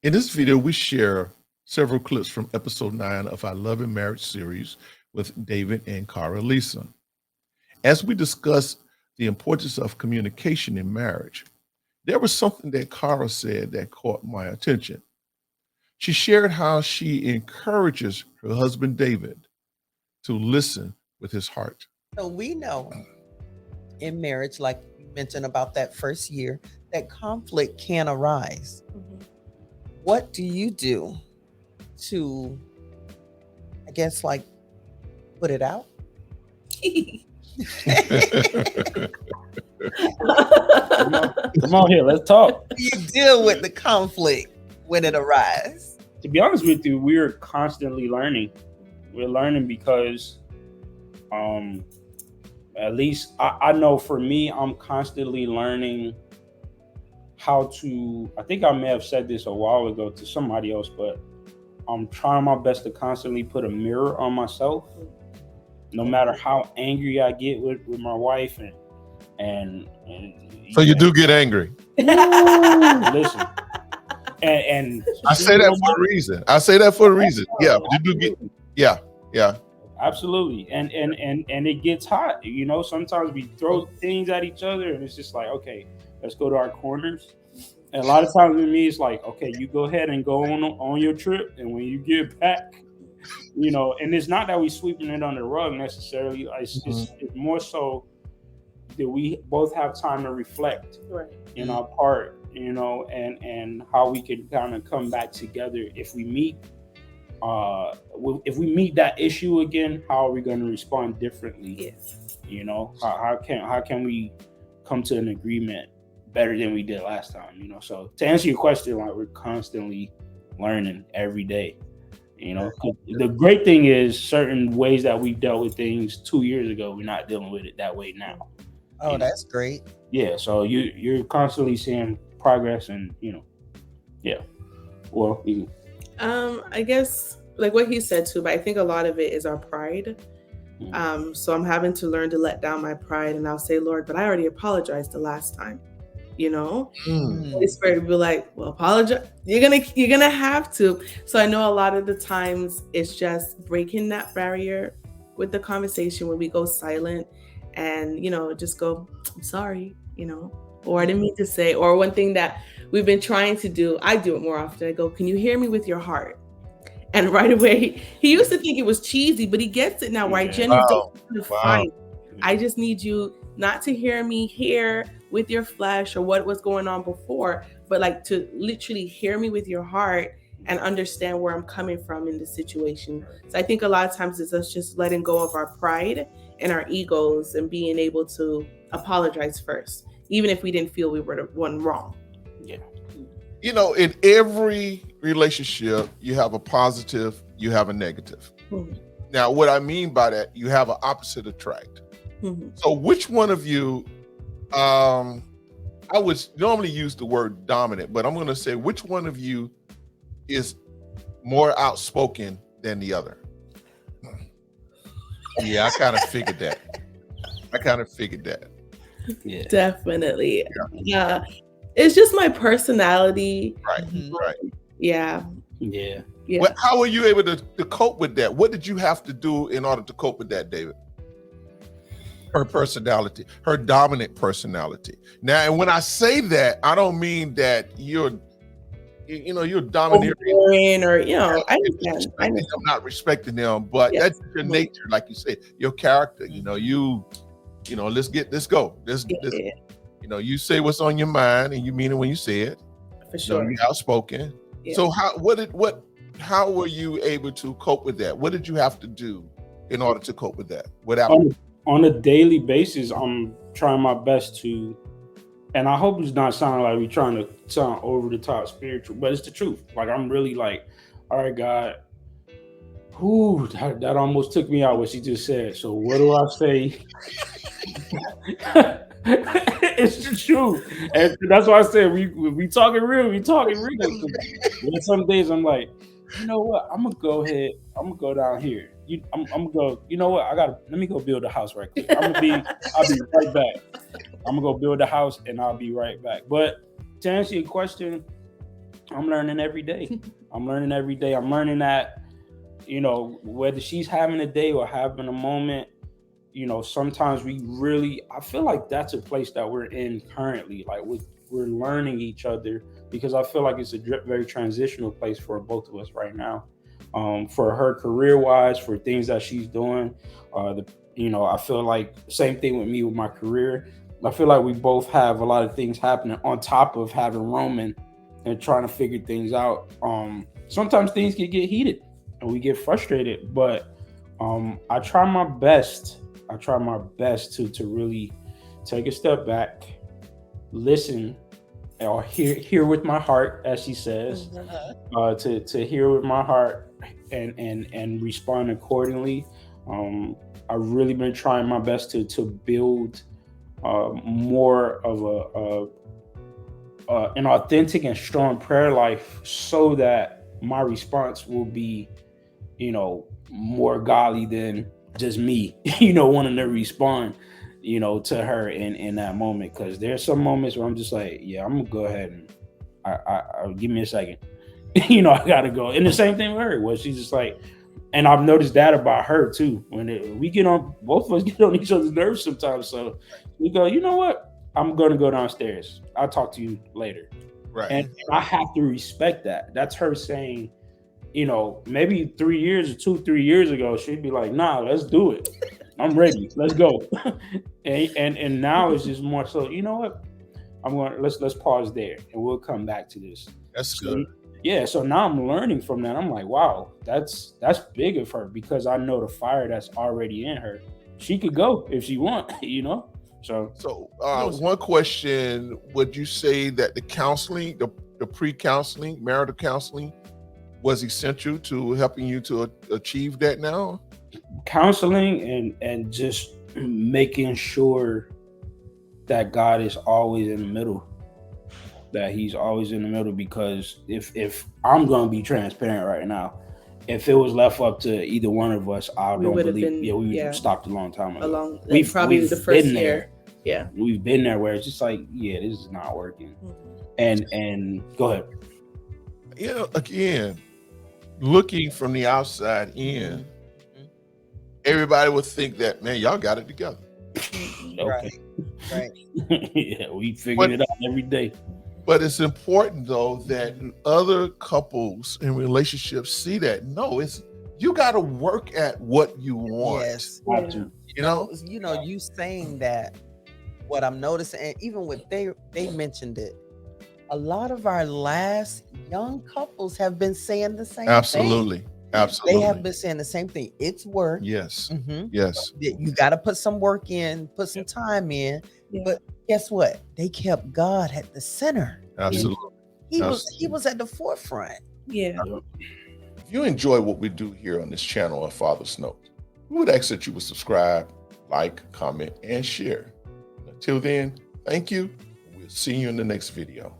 In this video, we share several clips from episode 9 of our Love and Marriage series with David and Cara Lisa. As we discuss the importance of communication in marriage, there was something that Cara said that caught my attention. She shared how she encourages her husband David to listen with his heart. So we know in marriage, like you mentioned about that first year, that conflict can arise. What do you do to, I guess, like put it out? Come on here, let's talk. Do you deal with the conflict when it arises? To be honest with you, we're constantly learning. We're learning because at least I know for me, I'm constantly learning how to, I think I may have said this a while ago to somebody else, but I'm trying my best to constantly put a mirror on myself, no matter how angry I get with my wife and So you do get angry. listen. And I say that for a reason. Yeah, you do get. Yeah. Absolutely. And it gets hot. You know, sometimes we throw things at each other and it's just like, okay, let's go to our corners. And a lot of times with me, it's like, okay, you go ahead and go on your trip. And when you get back, you know, and it's not that we sweeping it under the rug necessarily. It's more so that we both have time to reflect in our part, you know, and how we can kind of come back together if we meet. If we meet that issue again, how are we going to respond differently? Yes. You know, how can we come to an agreement better than we did last time? You know, so to answer your question, like we're constantly learning every day. You know, the great thing is certain ways that we dealt with things 2 years ago, we're not dealing with it that way now. Oh, that's great. Yeah, so you're constantly seeing progress, and you know, yeah. Well, I guess like what he said too, but I think a lot of it is our pride. So I'm having to learn to let down my pride, and I'll say, Lord, but I already apologized the last time. You know, Holy Spirit will be like, well, apologize. You're gonna have to. So I know a lot of the times it's just breaking that barrier with the conversation when we go silent, and you know, just go, I'm sorry, you know, or I didn't mean to say. Or one thing that we've been trying to do, I do it more often. I go, can you hear me with your heart? And right away, he used to think it was cheesy, but he gets it now. Where I genuinely don't want to fight. I just need you not to hear me here with your flesh or what was going on before, but like to literally hear me with your heart and understand where I'm coming from in the situation. So I think a lot of times it's us just letting go of our pride and our egos and being able to apologize first, even if we didn't feel we were the one wrong. Yeah. You know, in every relationship, you have a positive, you have a negative. Now, what I mean by that, you have an opposite attract. So which one of you, I would normally use the word dominant, but I'm going to say which one of you is more outspoken than the other? Yeah, I kind of figured that. Yeah. Definitely. Yeah. It's just my personality. Right. Yeah. Well, how were you able to cope with that? What did you have to do in order to cope with that, David? Her personality, her dominant personality. Now, and when I say that, I don't mean that you're domineering or I understand. I'm not respecting them, but that's your nature, like you said, your character. Let's go. You know, you say what's on your mind, and you mean it when you say it. For sure. You're outspoken. Yeah. So how were you able to cope with that? What did you have to do in order to cope with that? On a daily basis, I'm trying my best to, and I hope it's not sounding like we're trying to sound over the top spiritual, but it's the truth. Like I'm really like, all right, God, that almost took me out what she just said. So what do I say? It's the truth, and that's why I said we talking real. And some days I'm like, you know what? I'm gonna go ahead. I'm gonna go down here. I'm gonna go. You know what? Let me go build a house right quick. I'll be right back. I'm gonna go build a house and I'll be right back. But to answer your question, I'm learning every day. I'm learning every day. I'm learning that, whether she's having a day or having a moment, sometimes I feel like that's a place that we're in currently. Like we're learning each other, because I feel like it's a very transitional place for both of us right now. For her career wise, for things that she's doing, I feel like same thing with me with my career. I feel like we both have a lot of things happening on top of having Roman and trying to figure things out. Sometimes things can get heated and we get frustrated, but I try my best. To really take a step back, listen, or hear with my heart, as she says, to hear with my heart and respond accordingly. I've really been trying my best to build more of an authentic and strong prayer life, so that my response will be, more godly than just me, wanting to respond, to her in that moment. Because there's some moments where I'm just like, yeah, I'm gonna go ahead and I give me a second, I gotta go. And the same thing with her, where she's just like, and I've noticed that about her too. When we get on, both of us get on each other's nerves sometimes. So we go, you know what? I'm gonna go downstairs. I'll talk to you later. Right. And I have to respect that. That's her saying, maybe 3 years or 3 years ago, she'd be like, nah, let's do it. I'm ready. Let's go. and now it's just more so, you know what? Let's pause there and we'll come back to this. That's good. Yeah. So now I'm learning from that. I'm like, wow, that's big of her, because I know the fire that's already in her. She could go if she want, So one question: would you say that the counseling, the pre-counseling, marital counseling, was essential to helping you to achieve that now? Counseling and just making sure that God is always in the middle. That He's always in the middle, because if I'm gonna be transparent right now, if it was left up to either one of us, we would have stopped a long time ago. We've the first year. Yeah, we've been there where it's just like, yeah, this is not working. And go ahead. Again, looking from the outside in, everybody would think that, man, y'all got it together. Okay. Right. Yeah, we figured it out every day. But it's important though that other couples and relationships see that you got to work at what you want. Yes. You saying that, what I'm noticing, and even with they mentioned it, a lot of our last young couples have been saying the same thing. Absolutely. They have been saying the same thing. It's work. Yes. Mm-hmm. Yes. You got to put some work in, put some time in. Yeah. But guess what? They kept God at the center. Absolutely. He was at the forefront. Yeah. If you enjoy what we do here on this channel of Father's Note, we would ask that you would subscribe, like, comment, and share. Until then, thank you. We'll see you in the next video.